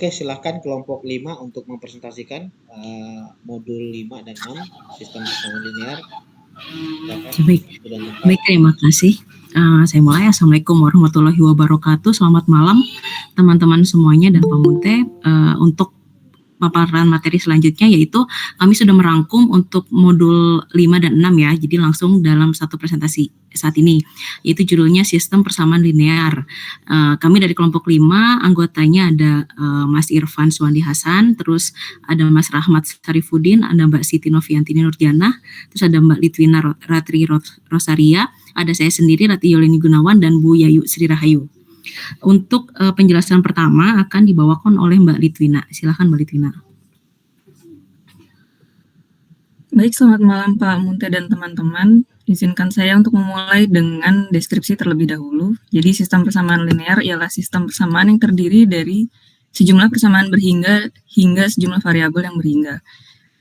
Oke, silakan kelompok 5 untuk mempresentasikan modul 5 dan 6 sistem persamaan linear. Baik, terima kasih. Saya mulai. Assalamualaikum warahmatullahi wabarakatuh. Selamat malam teman-teman semuanya dan Pak Munte. Untuk paparan materi selanjutnya yaitu kami sudah merangkum untuk modul 5 dan 6 ya. Jadi langsung dalam satu presentasi saat ini, yaitu judulnya Sistem Persamaan Linear. Kami dari kelompok 5, anggotanya ada Mas Irfan Suwandi Hasan, terus ada Mas Rahmat Sarifudin, ada Mbak Siti Noviantini Nurdiana, terus ada Mbak Litwina Ratri Rosaria, ada saya sendiri Rati Yolini Gunawan, dan Bu Yayu Sri Rahayu. Untuk penjelasan pertama akan dibawakan oleh Mbak Litwina. Silakan Mbak Litwina. Baik, selamat malam Pak Munte dan teman-teman. Izinkan saya untuk memulai dengan deskripsi terlebih dahulu. Jadi sistem persamaan linear ialah sistem persamaan yang terdiri dari sejumlah persamaan berhingga hingga sejumlah variabel yang berhingga.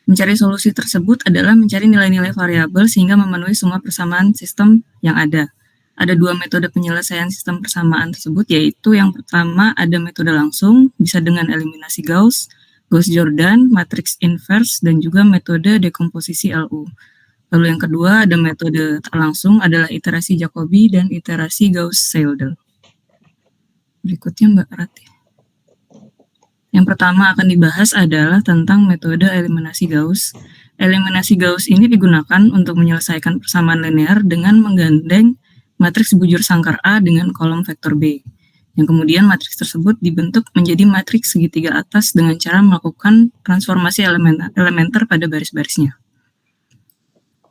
Mencari solusi tersebut adalah mencari nilai-nilai variabel sehingga memenuhi semua persamaan sistem yang ada. Ada dua metode penyelesaian sistem persamaan tersebut, yaitu yang pertama ada metode langsung, bisa dengan eliminasi Gauss, Gauss-Jordan, matriks inverse, dan juga metode dekomposisi LU. Lalu yang kedua ada metode tak langsung, adalah iterasi Jacobi dan iterasi Gauss-Seidel. Berikutnya Mbak Rati. Yang pertama akan dibahas adalah tentang metode eliminasi Gauss. Eliminasi Gauss ini digunakan untuk menyelesaikan persamaan linear dengan menggandeng matriks bujur sangkar A dengan kolom vektor B, yang kemudian matriks tersebut dibentuk menjadi matriks segitiga atas dengan cara melakukan transformasi elementer pada baris-barisnya.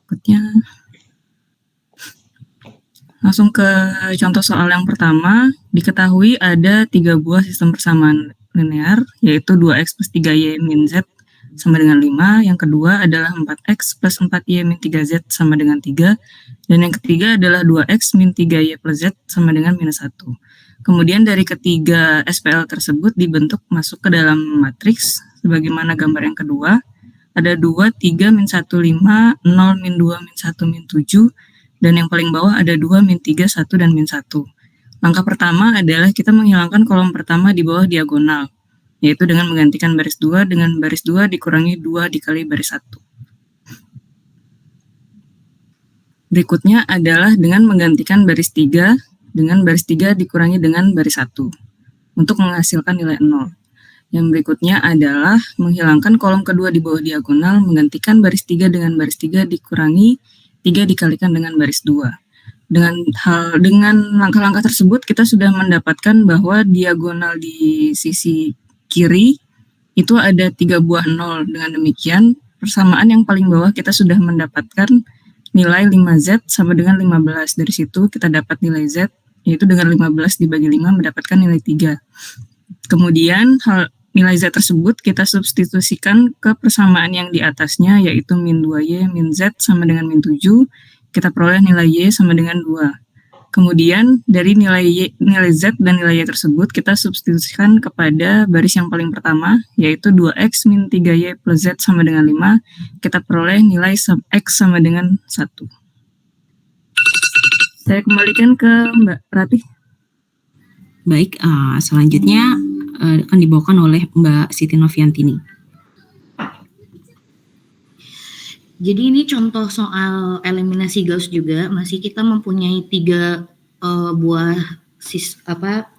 Berikutnya, langsung ke contoh soal yang pertama. Diketahui ada 3 buah sistem persamaan linear, yaitu 2x plus 3y min z sama dengan 5, yang kedua adalah 4x plus 4y min 3z sama dengan 3, dan yang ketiga adalah 2x min 3y plus z sama dengan minus 1. Kemudian dari ketiga SPL tersebut dibentuk masuk ke dalam matriks, sebagaimana gambar yang kedua, ada 2, 3, min 1, 5, 0, min 2, min 1, min 7, dan yang paling bawah ada 2, min 3, 1, dan min 1. Langkah pertama adalah kita menghilangkan kolom pertama di bawah diagonal, yaitu dengan menggantikan baris 2 dengan baris 2 dikurangi 2 dikali baris 1. Berikutnya adalah dengan menggantikan baris 3 dengan baris 3 dikurangi dengan baris 1 untuk menghasilkan nilai 0. Yang berikutnya adalah menghilangkan kolom kedua di bawah diagonal, menggantikan baris 3 dengan baris 3 dikurangi 3 dikalikan dengan baris 2. Dengan langkah-langkah tersebut kita sudah mendapatkan bahwa diagonal di sisi kiri itu ada 3 buah 0. Dengan demikian, persamaan yang paling bawah kita sudah mendapatkan nilai 5z sama dengan 15. Dari situ kita dapat nilai z, yaitu dengan 15 dibagi 5 mendapatkan nilai 3. Kemudian nilai z tersebut kita substitusikan ke persamaan yang di atasnya, yaitu min 2y min z sama dengan min 7. Kita peroleh nilai y sama dengan 2. Kemudian dari nilai z dan nilai y tersebut kita substitusikan kepada baris yang paling pertama, yaitu 2x min 3y plus z sama dengan 5. Kita peroleh nilai sub x sama dengan 1. Saya kembalikan ke Mbak Rati. Baik, selanjutnya akan dibawakan oleh Mbak Siti Noviantini. Jadi ini contoh soal eliminasi Gauss juga, masih kita mempunyai 3 buah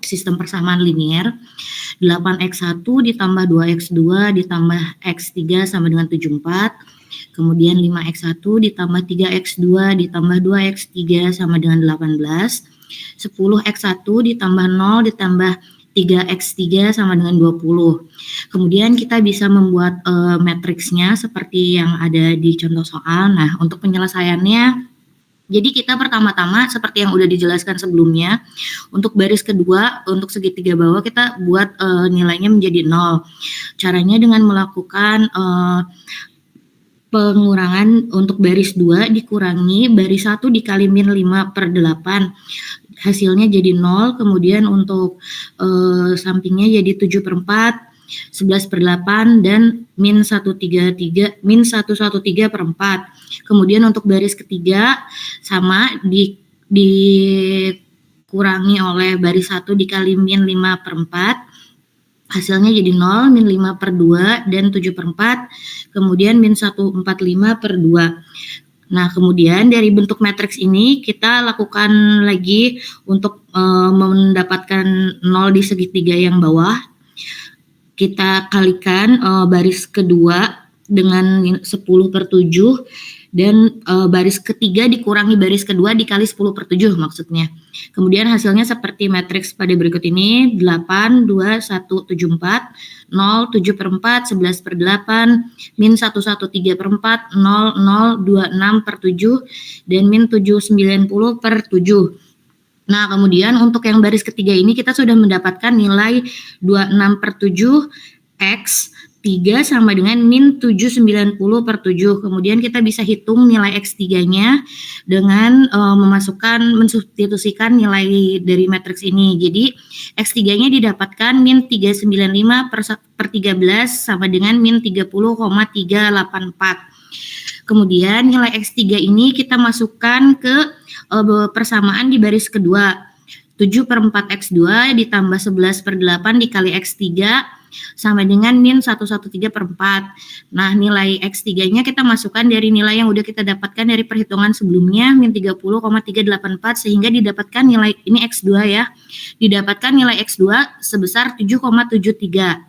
sistem persamaan linear, 8x1 ditambah 2x2 ditambah x3 sama dengan 74, kemudian 5x1 ditambah 3x2 ditambah 2x3 sama dengan 18, 10x1 ditambah 0 ditambah 3x3 sama dengan 20. Kemudian kita bisa membuat matriksnya seperti yang ada di contoh soal. Nah, untuk penyelesaiannya, jadi kita pertama-tama seperti yang udah dijelaskan sebelumnya, untuk baris kedua, untuk segitiga bawah kita buat nilainya menjadi 0. Caranya dengan melakukan pengurangan untuk baris 2 dikurangi baris 1 dikali min 5 per 8. Hasilnya jadi 0, kemudian untuk sampingnya jadi 7/4, 11/8, dan min 113 per 4. Kemudian untuk baris ketiga sama dikurangi oleh baris 1 dikali min 5/4. hasilnya jadi 0, min 5 per 2, dan 7 per 4, kemudian min 145 per 2. Nah, kemudian dari bentuk matriks ini kita lakukan lagi untuk mendapatkan 0 di segitiga yang bawah. Kita kalikan baris kedua dengan 10 per 7 dan baris ketiga dikurangi baris kedua dikali 10 per 7 maksudnya. Kemudian hasilnya seperti matriks pada berikut ini, 8, 2, 1, 7, 4, 0, 7 per 4, 11 per 8, min 1, 1, 3 per 4, 0, 0, 2, 6 per 7, dan min 7, 90 per 7. Nah, kemudian untuk yang baris ketiga ini kita sudah mendapatkan nilai 26 per 7, X 3 sama dengan min 790 per 7. Kemudian kita bisa hitung nilai X3-nya dengan mensubstitusikan nilai dari matriks ini. Jadi X3-nya didapatkan min 395 per 13 sama dengan min 30,384. Kemudian nilai X3 ini kita masukkan ke persamaan di baris kedua. 7 per 4 X2 ditambah 11 per 8 dikali X3 sama dengan min 113 per 4. Nah, nilai X3-nya kita masukkan dari nilai yang udah kita dapatkan dari perhitungan sebelumnya, min 30,384, sehingga didapatkan nilai, ini X2 ya, didapatkan nilai X2 sebesar 7,73.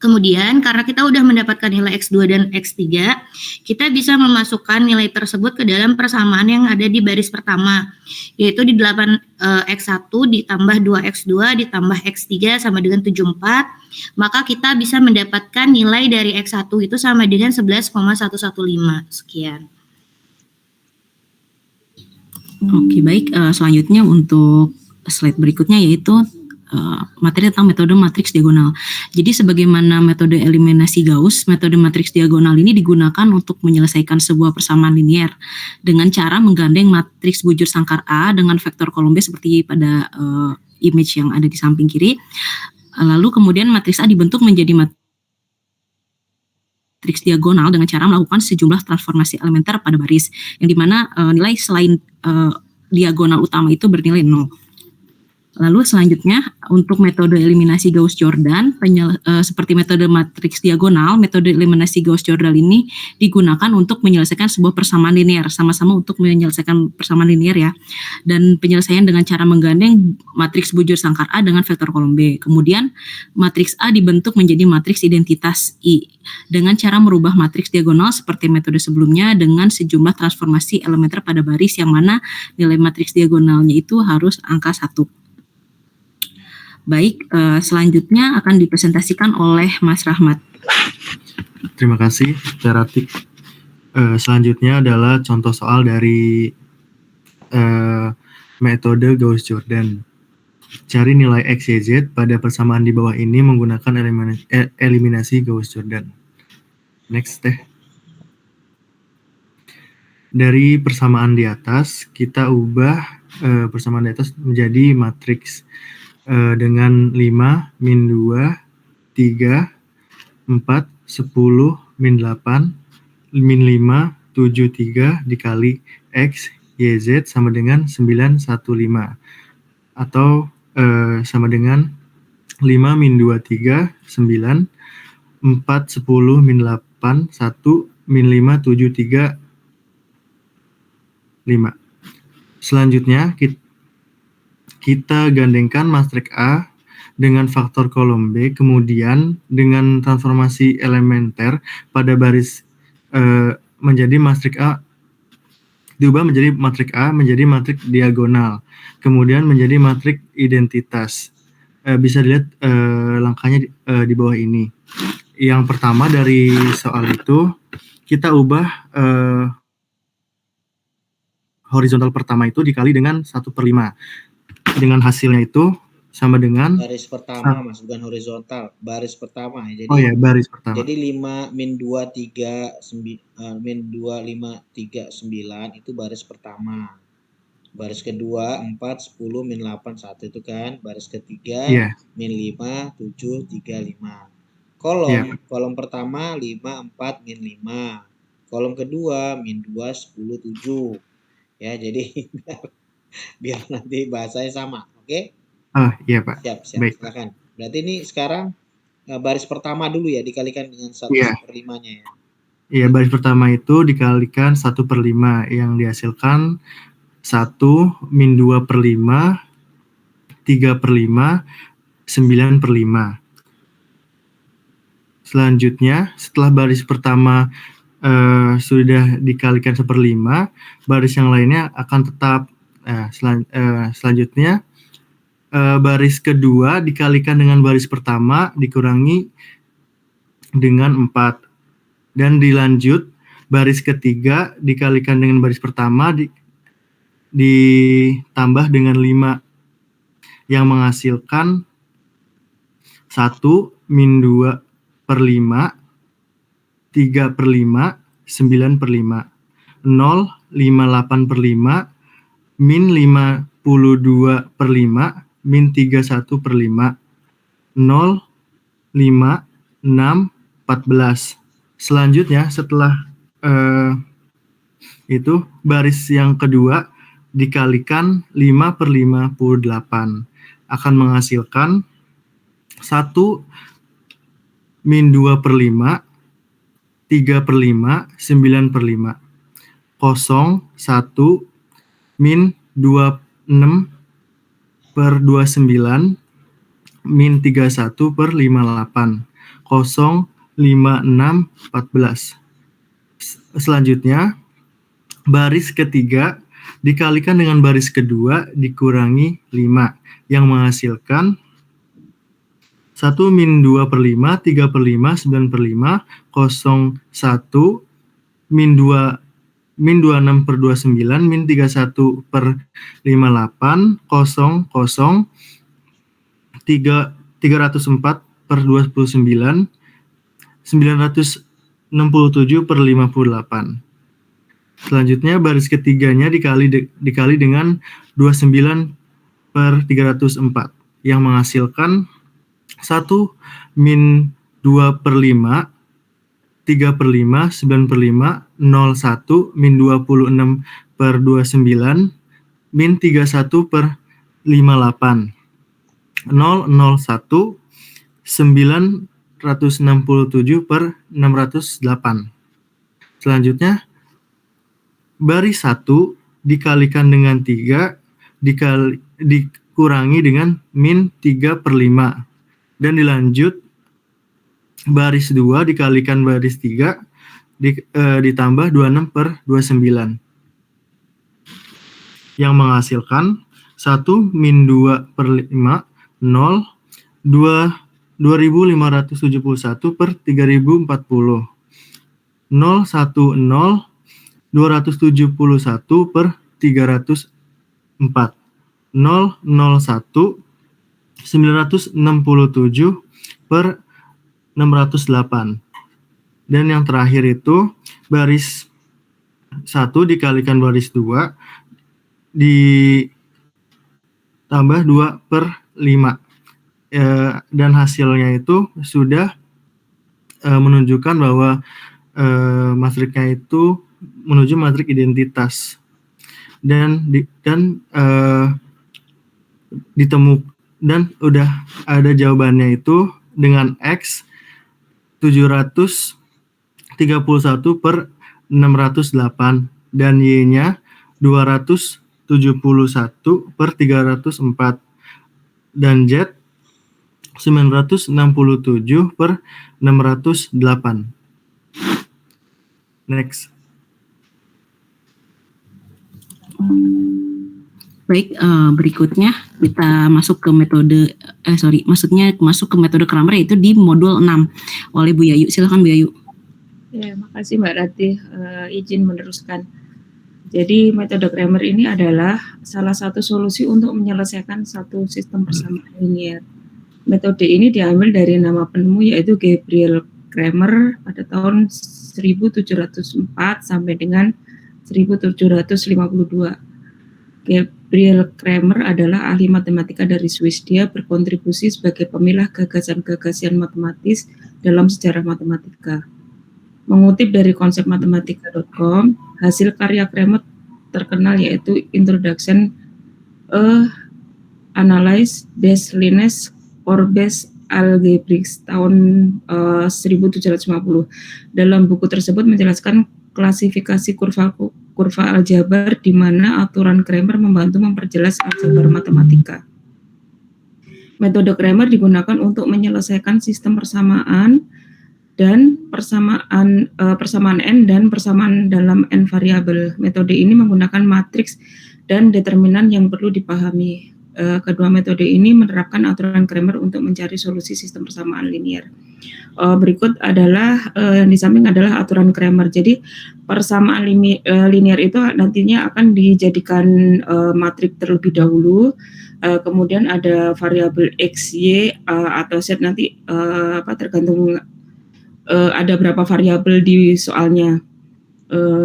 Kemudian karena kita udah mendapatkan nilai X2 dan X3, kita bisa memasukkan nilai tersebut ke dalam persamaan yang ada di baris pertama, yaitu di 8X1 ditambah 2X2 ditambah X3 sama dengan 74, maka kita bisa mendapatkan nilai dari X1 itu sama dengan 11,115. Sekian. Oke, baik. Selanjutnya untuk slide berikutnya yaitu materi tentang metode matriks diagonal. Jadi sebagaimana metode eliminasi Gauss, metode matriks diagonal ini digunakan untuk menyelesaikan sebuah persamaan linier dengan cara menggandeng matriks bujur sangkar A dengan vektor kolom B seperti pada image yang ada di samping kiri. Lalu kemudian matriks A dibentuk menjadi matriks diagonal dengan cara melakukan sejumlah transformasi elementer pada baris, yang dimana nilai selain diagonal utama itu bernilai 0. Lalu selanjutnya untuk metode eliminasi Gauss-Jordan seperti metode matriks diagonal, metode eliminasi Gauss-Jordan ini digunakan untuk menyelesaikan sebuah persamaan linier, sama-sama untuk menyelesaikan persamaan linier ya. Dan penyelesaian dengan cara menggandeng matriks bujur sangkar A dengan vektor kolom B. Kemudian matriks A dibentuk menjadi matriks identitas I dengan cara merubah matriks diagonal seperti metode sebelumnya dengan sejumlah transformasi elementer pada baris yang mana nilai matriks diagonalnya itu harus angka 1. Baik, selanjutnya akan dipresentasikan oleh Mas Rahmat. Terima kasih, Teratik. Selanjutnya adalah contoh soal dari metode Gauss-Jordan. Cari nilai X, Y, Z pada persamaan di bawah ini menggunakan eliminasi Gauss-Jordan. Next deh. Dari persamaan di atas, kita ubah persamaan di atas menjadi matriks dengan 5, min 2, 3, 4, 10, min 8, min 5, 7, 3 dikali X, Y, Z sama dengan 9, 1, 5. Atau sama dengan 5, min 2, 3, 9, 4, 10, min 8, 1, min 5, 7, 3, 5. Selanjutnya, kita gandengkan matriks A dengan faktor kolom B, kemudian dengan transformasi elementer pada baris menjadi matriks A, diubah menjadi matriks A menjadi matriks diagonal, kemudian menjadi matriks identitas. Bisa dilihat langkahnya di bawah ini. Yang pertama dari soal itu, kita ubah horizontal pertama itu dikali dengan 1/5. Dengan hasilnya itu sama dengan baris pertama, Mas, bukan horizontal, baris pertama ya. Jadi oh ya, baris pertama. Jadi 5 min 2 3 min 2 5 3 9 itu baris pertama. Baris kedua 4 10 min 8 1 itu kan. Baris ketiga min 5 7 3 5. Kolom pertama 5 4 min 5. Kolom kedua min 2 10 7. Ya, jadi biar nanti bahasanya sama, oke? Oh iya Pak. Siap. Baik. Silakan. Berarti ini sekarang baris pertama dulu ya, dikalikan dengan 1/5 ya. Iya, baris pertama itu dikalikan 1/5 yang dihasilkan 1 min 2/5, 3/5, 9/5. Selanjutnya, setelah baris pertama sudah dikalikan 1/5, baris yang lainnya akan tetap. Selanjutnya, baris kedua dikalikan dengan baris pertama dikurangi dengan 4. Dan dilanjut, baris ketiga dikalikan dengan baris pertama ditambah dengan 5 yang menghasilkan 1 min 2/5, 3/5, 9/5, 0, 58/5, min 52/5, min 31/5, 0, 5, 6, 14. Selanjutnya setelah itu baris yang kedua dikalikan 5/58 akan menghasilkan 1 min 2/5, 3/5, 9/5, 0, 1, min 26/29, min 31/58, 0, 5, 6, 14. Selanjutnya, baris ketiga dikalikan dengan baris kedua dikurangi 5 yang menghasilkan 1 min 2/5, 3/5, 9/5, 0, 1, min 26/29, min 31/58, 0, 0, 304/29, 967/58. Selanjutnya baris ketiganya dikali dengan 29/304 yang menghasilkan 1 min 2/5, 3/5, 9/5, 01, min 26/29, min 31/58, 001, 967/608. Selanjutnya, baris 1 dikalikan dengan 3 dikurangi dengan min 3/5. Dan dilanjut, baris 2 dikalikan baris 3 ditambah 26/29. Yang menghasilkan 1 min 2/5, 0, 2571/3040, 010, 271/304, 001, 967/608. Dan yang terakhir itu baris 1 dikalikan baris 2 ditambah 2/5. Dan hasilnya itu sudah menunjukkan bahwa matriknya itu menuju matrik identitas. Dan udah ada jawabannya itu dengan X 731/608 dan Y-nya 271/304 dan Z 967/608. Next. Baik, berikutnya kita masuk ke metode, masuk ke metode Kramer, yaitu di modul 6 oleh Bu Yayu. Silakan Bu Yayu. Ya, makasih Mbak Ratih, izin meneruskan. Jadi metode Kramer ini adalah salah satu solusi untuk menyelesaikan satu sistem persamaan linier. Metode ini diambil dari nama penemu yaitu Gabriel Kramer pada tahun 1704 sampai dengan 1752. Gabriel Kramer adalah ahli matematika dari Swiss. Dia berkontribusi sebagai pemilah gagasan-gagasan matematis dalam sejarah matematika. Mengutip dari konsep matematika.com, hasil karya Kramer terkenal yaitu Introduction a Analysis des Lignes Orbes Algebraics tahun 1750. Dalam buku tersebut menjelaskan klasifikasi kurva aljabar di mana aturan Cramer membantu memperjelas aljabar matematika. Metode Cramer digunakan untuk menyelesaikan sistem persamaan dan persamaan n dan persamaan dalam n variabel. Metode ini menggunakan matriks dan determinan yang perlu dipahami. Kedua metode ini menerapkan aturan Cramer untuk mencari solusi sistem persamaan linear. Berikut adalah yang di samping adalah aturan Cramer. Jadi persamaan linear itu nantinya akan dijadikan matrik terlebih dahulu. Kemudian ada variabel x, y atau z nanti tergantung ada berapa variabel di soalnya.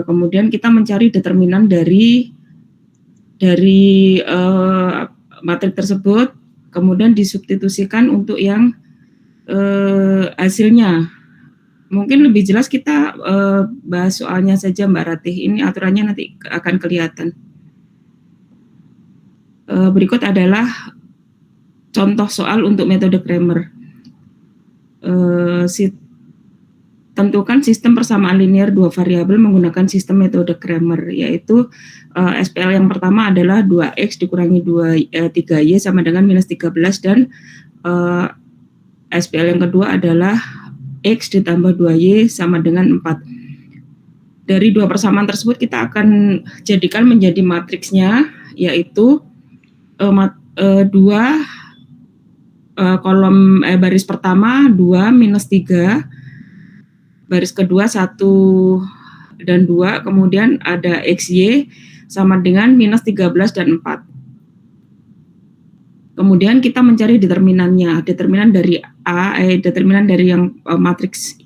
Kemudian kita mencari determinan dari matrik tersebut, kemudian disubstitusikan untuk yang hasilnya. Mungkin lebih jelas kita bahas soalnya saja Mbak Ratih. Ini aturannya nanti akan kelihatan. Berikut adalah contoh soal untuk metode Cramer. Tentukan sistem persamaan linear dua variabel menggunakan sistem metode Cramer, yaitu SPL yang pertama adalah 2x dikurangi 3y sama dengan minus 13, dan SPL yang kedua adalah x ditambah 2y sama dengan 4. Dari dua persamaan tersebut kita akan jadikan menjadi matriksnya, yaitu kolom baris pertama 2 minus 3, baris kedua 1 dan 2, kemudian ada XY sama dengan minus 13 dan 4. Kemudian kita mencari determinannya, determinan dari determinan dari yang matriks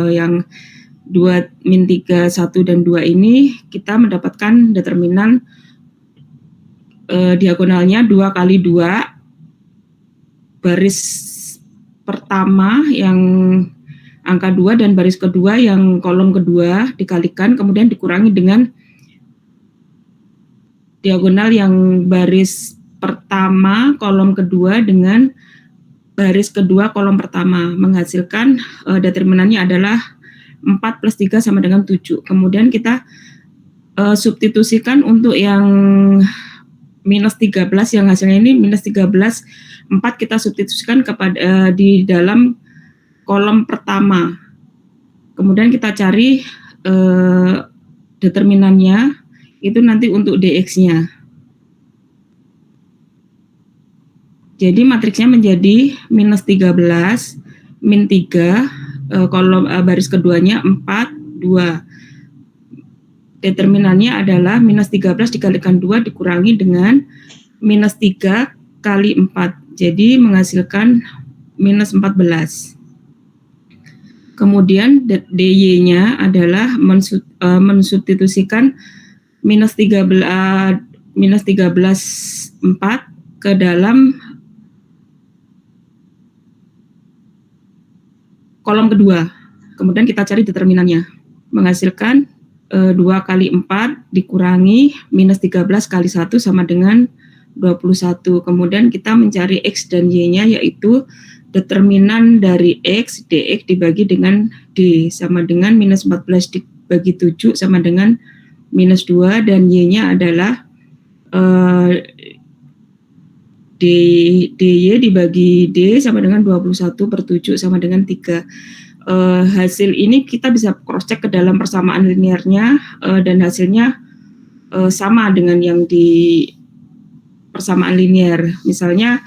yang 2, min 3, 1, dan 2 ini, kita mendapatkan determinan diagonalnya 2 kali 2, baris pertama yang angka 2 dan baris kedua yang kolom kedua dikalikan, kemudian dikurangi dengan diagonal yang baris pertama kolom kedua dengan baris kedua kolom pertama, menghasilkan determinannya adalah 4 plus 3 sama dengan 7. Kemudian kita substitusikan untuk yang minus 13, yang hasilnya ini minus 13, 4 kita substitusikan kepada di dalam kolom pertama. Kemudian kita cari determinannya, itu nanti untuk dx-nya. Jadi matriksnya menjadi minus 13, min 3, kolom baris keduanya 4, 2. Determinannya adalah minus 13 dikalikan 2 dikurangi dengan minus 3 kali 4. Jadi menghasilkan minus 14. Kemudian dy-nya adalah mensubstitusikan minus 13 4 ke dalam kolom kedua. Kemudian kita cari determinannya. Menghasilkan 2 kali 4 dikurangi minus 13 kali 1 sama dengan 21. Kemudian kita mencari x dan y-nya, yaitu determinan dari x, dx dibagi dengan d sama dengan minus 14 dibagi 7 sama dengan minus 2, dan y-nya adalah dy dibagi d sama dengan 21 per 7 sama dengan 3. Hasil ini kita bisa cross check ke dalam persamaan linearnya, dan hasilnya sama dengan yang di persamaan linear. Misalnya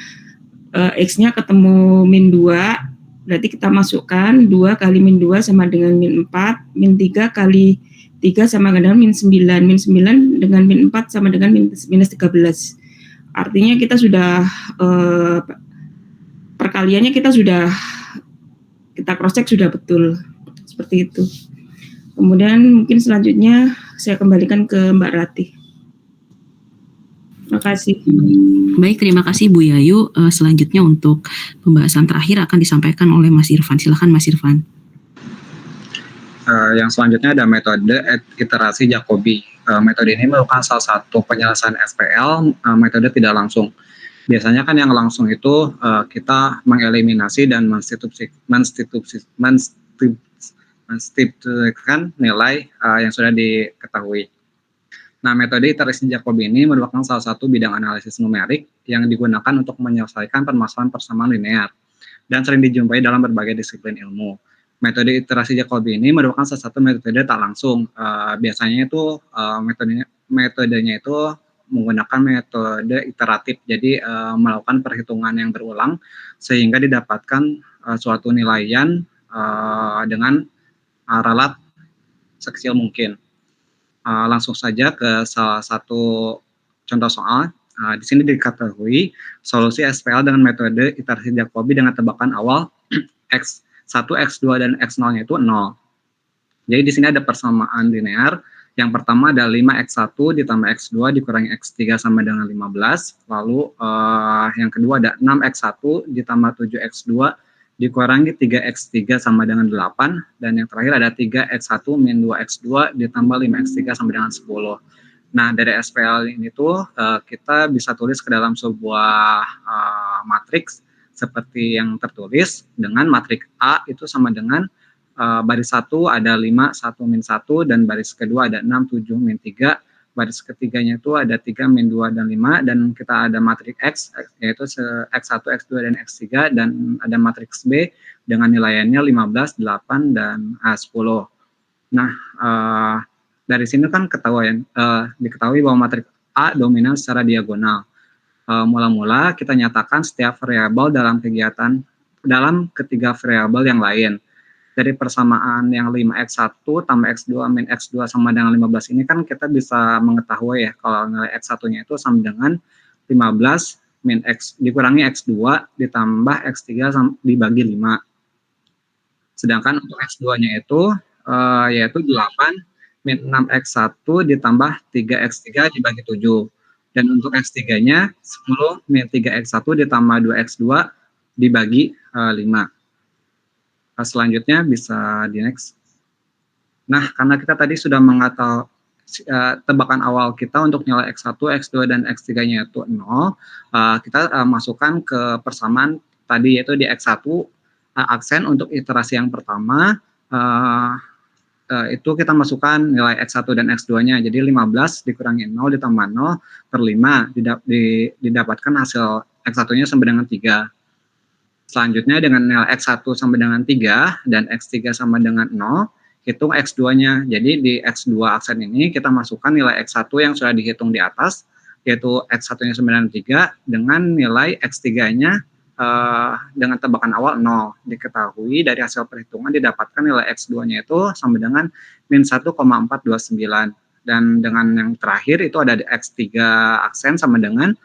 x-nya ketemu min 2, berarti kita masukkan 2 kali min 2 sama dengan min 4, min 3 kali 3 sama dengan min 9, min 9 dengan min 4 sama dengan minus 13. Artinya kita sudah perkaliannya kita cross check sudah betul, seperti itu. Kemudian mungkin selanjutnya saya kembalikan ke Mbak Ratih. Terima kasih. Baik, terima kasih Bu Yayu. Selanjutnya untuk pembahasan terakhir akan disampaikan oleh Mas Irfan. Silakan Mas Irfan. Yang selanjutnya ada metode iterasi Jacobi. Metode ini merupakan salah satu penyelesaian SPL, metode tidak langsung. Biasanya kan yang langsung itu kita mengeliminasi dan menstitusikan nilai yang sudah diketahui. Nah, metode iterasi Jacobi ini merupakan salah satu bidang analisis numerik yang digunakan untuk menyelesaikan permasalahan persamaan linear dan sering dijumpai dalam berbagai disiplin ilmu. Metode iterasi Jacobi ini merupakan salah satu metode tak langsung. Biasanya itu metodenya itu menggunakan metode iteratif, jadi melakukan perhitungan yang berulang sehingga didapatkan suatu nilaian dengan relat sekecil mungkin. Langsung saja ke salah satu contoh soal. Di sini diketahui solusi SPL dengan metode iterasi Jacobi dengan tebakan awal X1, X2, dan X0-nya itu 0. Jadi di sini ada persamaan linear. Yang pertama ada 5X1 ditambah X2 dikurangi X3 sama dengan 15. Lalu yang kedua ada 6X1 ditambah 7X2 dikurangi 3X3 sama dengan 8, dan yang terakhir ada 3X1 min 2X2 ditambah 5X3 sama dengan 10. Nah, dari SPL ini tuh kita bisa tulis ke dalam sebuah matriks seperti yang tertulis dengan matriks A itu sama dengan baris 1 ada 5, 1 min 1, dan baris kedua ada 6, 7 min 3, baris ketiganya itu ada 3 min 2 dan 5, dan kita ada matriks X yaitu X1, X2, dan X3, dan ada matriks B dengan nilaiannya 15, 8, dan 10. Nah, dari sini kan diketahui bahwa matriks A dominan secara diagonal. Mula-mula kita nyatakan setiap variabel dalam ketiga variabel yang lain. Dari persamaan yang 5X1 tambah X2 min X2 sama dengan 15 ini kan kita bisa mengetahui ya kalau nilai X1-nya itu sama dengan 15 min X dikurangi X2 ditambah X3 dibagi 5. Sedangkan untuk X2-nya itu yaitu 8 min 6X1 ditambah 3X3 dibagi 7. Dan untuk X3-nya 10 min 3X1 ditambah 2X2 dibagi 5. Selanjutnya bisa di next. Nah, karena kita tadi sudah mengetahui tebakan awal kita untuk nilai X1, X2, dan X3-nya itu 0, kita masukkan ke persamaan tadi yaitu di X1 aksen untuk iterasi yang pertama itu kita masukkan nilai X1 dan X2-nya. Jadi 15 dikurangi 0 ditambah 0 per 5 didapatkan hasil X1-nya sama dengan 3. Selanjutnya dengan nilai X1 sama dengan 3 dan X3 sama dengan 0, hitung X2-nya. Jadi di X2 aksen ini kita masukkan nilai X1 yang sudah dihitung di atas, yaitu X1-nya sama dengan 3, dengan nilai X3-nya dengan tebakan awal 0. Diketahui dari hasil perhitungan didapatkan nilai X2-nya itu sama dengan min 1,429. Dan dengan yang terakhir itu ada di X3 aksen sama dengan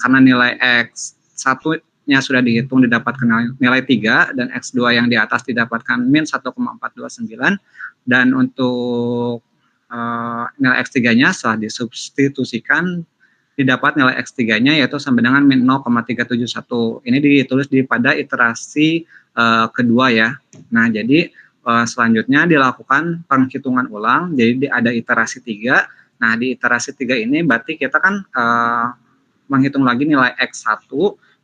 karena nilai X1 nya sudah dihitung didapatkan nilai 3 dan X2 yang di atas didapatkan min 1,429, dan untuk nilai X3-nya setelah disubstitusikan didapat nilai X3-nya yaitu sama dengan min 0,371. Ini ditulis pada iterasi kedua ya. Nah, jadi selanjutnya dilakukan penghitungan ulang, jadi ada iterasi 3. Nah, di iterasi 3 ini berarti kita kan menghitung lagi nilai X1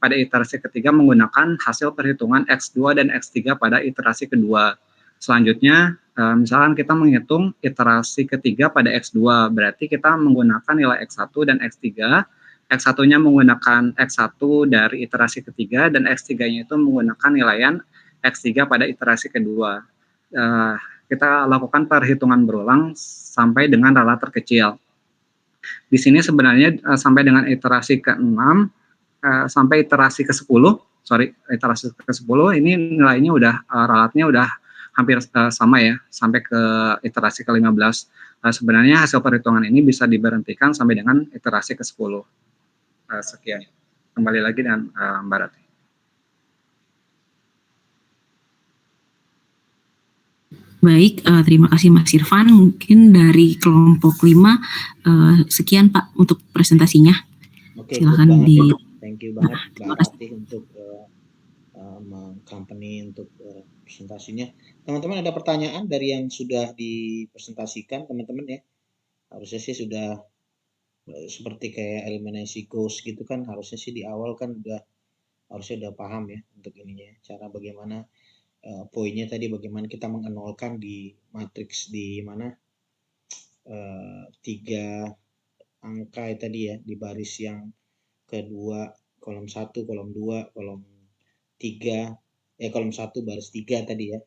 pada iterasi ketiga menggunakan hasil perhitungan X2 dan X3 pada iterasi kedua. Selanjutnya, misalkan kita menghitung iterasi ketiga pada X2, berarti kita menggunakan nilai X1 dan X3. X1-nya menggunakan X1 dari iterasi ketiga, dan X3-nya itu menggunakan nilaian X3 pada iterasi kedua. Kita lakukan perhitungan berulang sampai dengan relat terkecil. Di sini sebenarnya sampai dengan iterasi ke-6, sampai iterasi ke-10, iterasi ke-10 ini nilainya udah relatnya udah hampir sama ya, sampai ke iterasi ke-15. Sebenarnya hasil perhitungan ini bisa diberhentikan sampai dengan iterasi ke-10. Sekian. Kembali lagi dengan Mbak Rati. Baik, terima kasih Mas Irfan. Mungkin dari kelompok 5, sekian Pak untuk presentasinya. Oke, silakan di. Thank you banget Mbak Rati untuk company untuk presentasinya. Teman-teman ada pertanyaan dari yang sudah dipresentasikan teman-teman ya? Harusnya sih sudah seperti kayak eliminasi ghost gitu kan, harusnya sih di awal kan harusnya udah paham ya untuk ininya, cara bagaimana poinnya tadi, bagaimana kita mengenolkan di matriks di mana 3 angka tadi ya, di baris yang kedua, kolom 1, kolom 2, kolom 3, kolom 1 baris 3 tadi ya.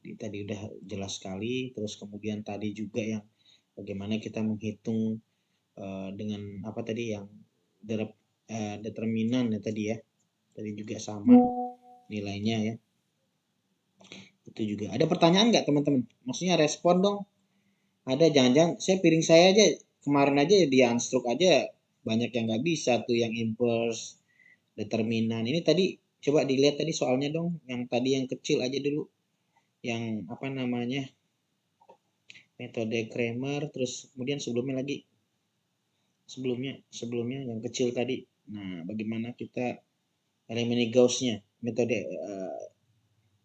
Tadi udah jelas sekali. Terus kemudian tadi juga yang bagaimana kita menghitung dengan apa tadi yang determinan ya tadi ya. Tadi juga sama nilainya ya. Itu juga. Ada pertanyaan nggak teman-teman? Maksudnya respon dong. Ada, jangan-jangan piring saya aja kemarin aja di unstruck aja banyak yang nggak bisa tuh, yang impulse, determinan. Ini tadi coba dilihat tadi soalnya dong, yang tadi yang kecil aja dulu, yang apa namanya, metode Kramer, terus kemudian sebelumnya lagi, sebelumnya yang kecil tadi. Nah, bagaimana kita eliminasi Gauss-nya, metode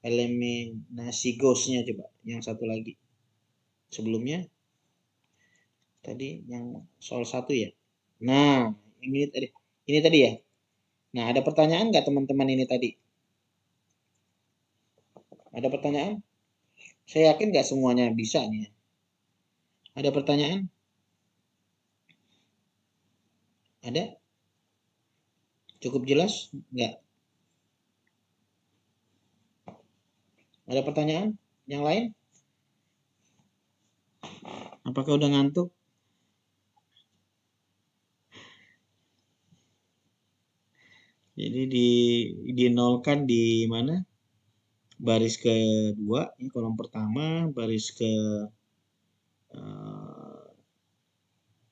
eliminasi Gauss-nya, coba yang satu lagi sebelumnya tadi yang soal 1 ya. Nah, ini tadi ya. Nah, ada pertanyaan nggak teman-teman ini tadi? Ada pertanyaan? Saya yakin nggak semuanya bisa nih. Ada pertanyaan? Ada? Cukup jelas? Nggak? Ada pertanyaan? Yang lain? Apakah udah ngantuk? Jadi dinolkan di mana? Baris kedua, ini kolom pertama, baris ke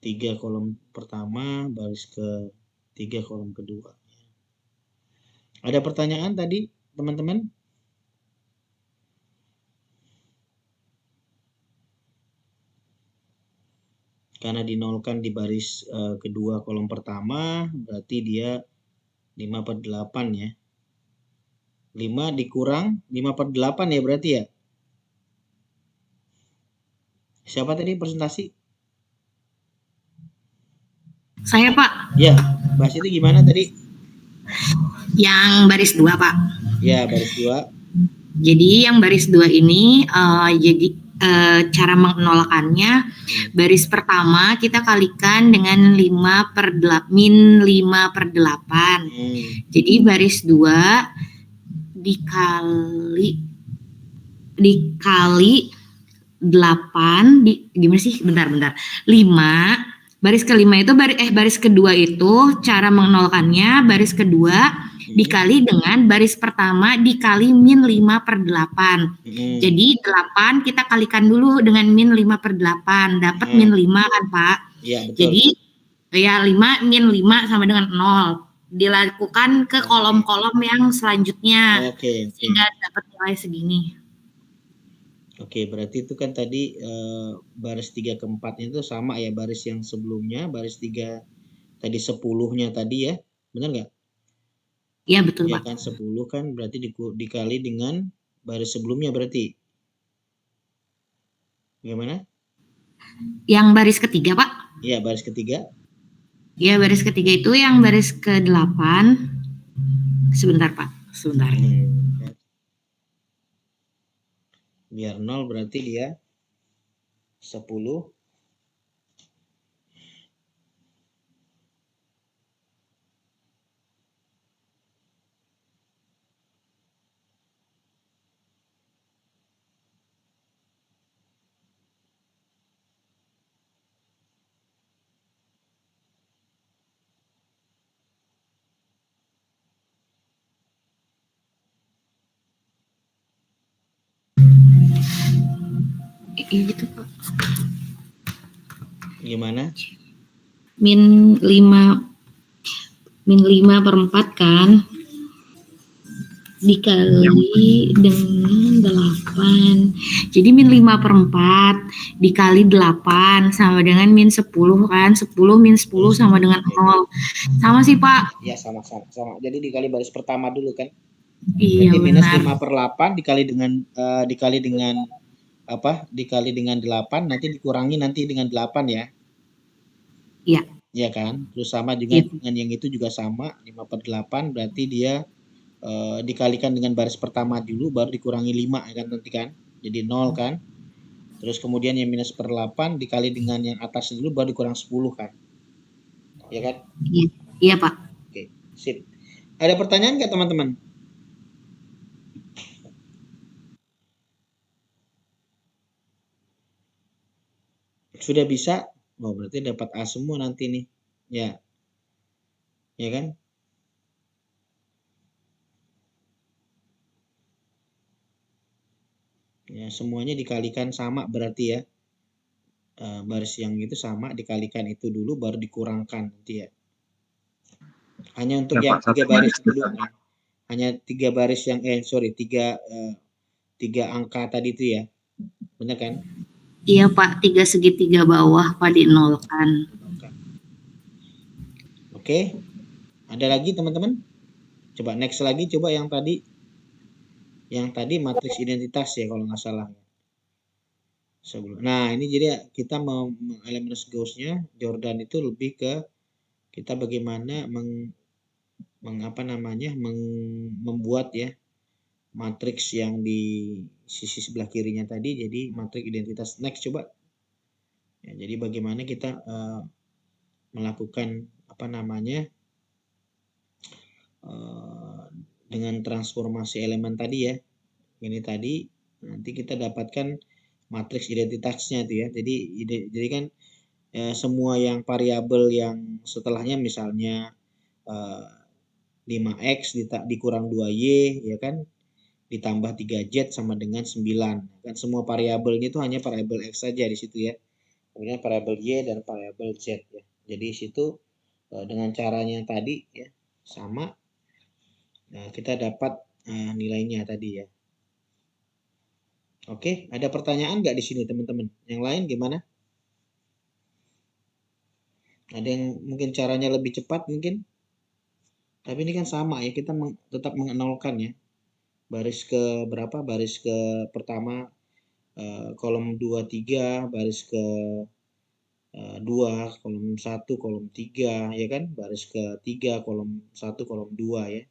3 kolom pertama, baris ke 3 kolom kedua. Ada pertanyaan tadi, teman-teman? Karena dinolkan di baris kedua kolom pertama, berarti dia 5/8 ya. 5 dikurang 5/8 ya berarti ya. Siapa tadi presentasi? Saya, Pak. Ya, bahas itu gimana tadi? Yang baris 2, Pak. Ya, baris 2. Jadi yang baris 2 ini cara mengenolkannya, baris pertama kita kalikan dengan 5/8. Jadi baris 2 dikali 8 gimana sih? Bentar. 5 baris kelima itu baris kedua itu cara mengenolkannya, baris kedua dikali dengan baris pertama dikali min 5/8. Jadi 8 kita kalikan dulu dengan min 5/8, dapat min 5 kan, Pak? Iya, betul. Jadi ya 5 min 5 sama dengan 0. Dilakukan ke kolom-kolom yang selanjutnya. Oke. Sehingga dapat nilai segini. Oke, berarti itu kan tadi baris 3 ke 4 itu sama ya, baris yang sebelumnya, baris 3 tadi 10-nya tadi ya, benar nggak? Iya, betul, Ya Pak. kan 10 kan berarti dikali dengan baris sebelumnya berarti. Bagaimana? Yang baris ketiga, Pak? Iya, baris ketiga. Ya, baris ketiga itu yang baris ke-8. Sebentar, Pak. Sebentar. Biar 0 berarti dia 10. Gitu, Pak. Gimana? Min 5/4 kan dikali dengan 8. Jadi min 5/4 dikali 8 sama dengan min 10 kan. 10 min 10 sama dengan 0. Sama sih, Pak. Ya, sama. Jadi dikali baris pertama dulu kan. Iya, berarti minus benar. 5/8 dikali dengan 8, nanti dikurangi nanti dengan 8 ya. Iya. ya kan? Terus sama juga Iya. dengan yang itu juga sama, 5/8 berarti dia dikalikan dengan baris pertama dulu, baru dikurangi 5 ya kan nanti kan? Jadi 0 kan? Terus kemudian yang minus per 8 dikali dengan yang atas dulu, baru dikurang 10 kan? Ya kan? Iya, iya Pak. Oke, sip. Ada pertanyaan nggak teman-teman? Sudah bisa? Oh, berarti dapat A semua nanti nih. Ya, ya kan? Ya, semuanya dikalikan sama berarti ya. Baris yang itu sama, dikalikan itu dulu, baru dikurangkan nanti ya. Hanya untuk Ya yang Pak, 3 satu baris baris. dulu. Hanya 3 baris yang, tiga angka tadi itu ya. Benar kan? Iya Pak, 3 segitiga bawah Pak dinolkan. Oke. Ada lagi teman-teman? Coba next lagi, coba yang tadi. Yang tadi matriks identitas ya kalau nggak salah. Nah, ini jadi kita mau elemen Gauss-nya, Jordan itu lebih ke kita bagaimana membuat ya matriks yang di sisi sebelah kirinya tadi jadi matriks identitas. Next coba. Ya, jadi bagaimana kita melakukan dengan transformasi elemen tadi ya. Ini tadi nanti kita dapatkan matriks identitasnya itu ya. Jadi kan semua yang variabel yang setelahnya misalnya 5x dikurang 2y ya kan, ditambah 3z sama dengan 9. Kan semua variabelnya itu hanya variabel x saja di situ ya. Kemudian variabel y dan variabel z ya. Jadi di situ dengan caranya tadi ya sama, kita dapat nilainya tadi ya. Oke, ada pertanyaan nggak di sini teman-teman? Yang lain gimana? Ada yang mungkin caranya lebih cepat mungkin? Tapi ini kan sama ya, kita tetap mengenolkan ya. Baris ke berapa? Baris ke pertama kolom 2, 3, baris ke 2, kolom 1, kolom 3, ya kan? Baris ke 3, kolom 1, kolom 2 ya.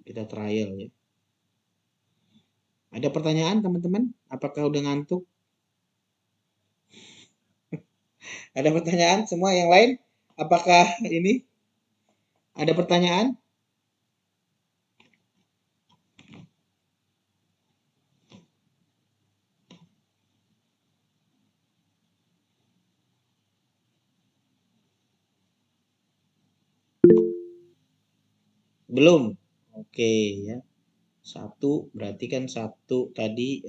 Kita trial ya. Ada pertanyaan teman-teman? Apakah udah ngantuk? Ada pertanyaan semua yang lain? Apakah ini? Ada pertanyaan? Belum? Oke ya. 1 berarti kan 1 tadi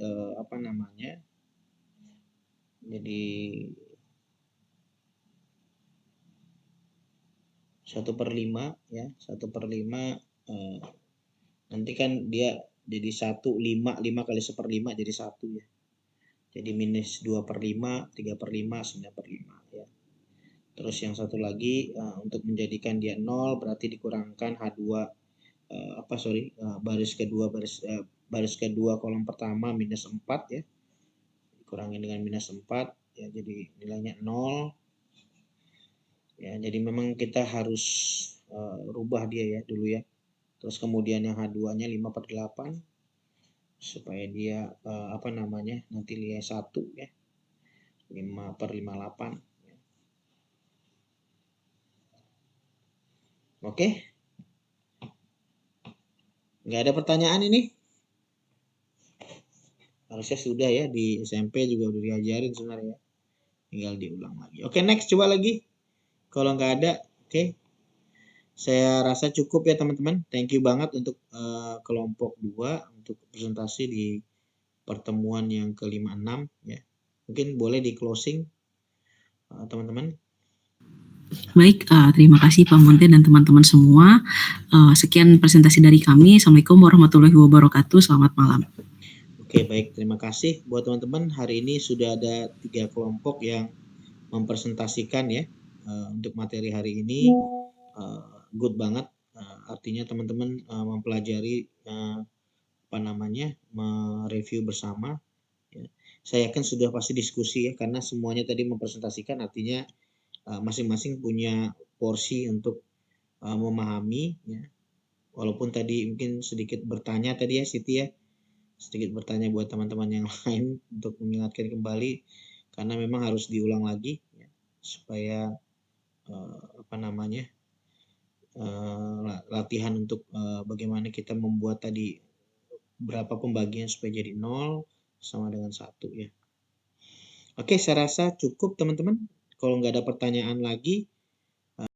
jadi 1/5 ya. 1/5 nanti kan dia jadi 1, 5 kali 1/5 jadi 1 ya. Jadi minus 2/5, 3/5, 9/5 ya. Terus yang satu lagi untuk menjadikan dia 0 berarti dikurangkan H2 baris kedua kolom pertama minus 4 ya. Dikurangi dengan minus 4 ya, jadi nilainya 0. Ya, jadi memang kita harus rubah dia ya dulu ya. Terus kemudian yang H2-nya 5/8 supaya dia nanti nilai 1 ya. 5/58 ya. Oke. Nggak ada pertanyaan ini? Harusnya sudah ya, di SMP juga udah diajarin sebenarnya. Tinggal diulang lagi. Oke, next coba lagi. Kalau nggak ada, oke. Saya rasa cukup ya teman-teman. Thank you banget untuk kelompok 2 untuk presentasi di pertemuan yang ke-56 ya. Mungkin boleh di closing teman-teman. Baik, terima kasih Pak Monte dan teman-teman semua. Sekian presentasi dari kami. Assalamualaikum warahmatullahi wabarakatuh. Selamat malam. Oke, baik. Terima kasih buat teman-teman. Hari ini sudah ada 3 kelompok yang mempresentasikan ya untuk materi hari ini. Good banget. Artinya teman-teman mempelajari mereview bersama. Ya. Saya yakin sudah pasti diskusi ya, karena semuanya tadi mempresentasikan, artinya masing-masing punya porsi untuk memahami ya. Walaupun tadi mungkin sedikit bertanya tadi ya Siti ya, sedikit bertanya buat teman-teman yang lain untuk mengingatkan kembali, karena memang harus diulang lagi ya, supaya latihan untuk bagaimana kita membuat tadi berapa pembagian supaya jadi 0 sama dengan 1 ya. Oke, saya rasa cukup teman-teman. Kalau nggak ada pertanyaan lagi,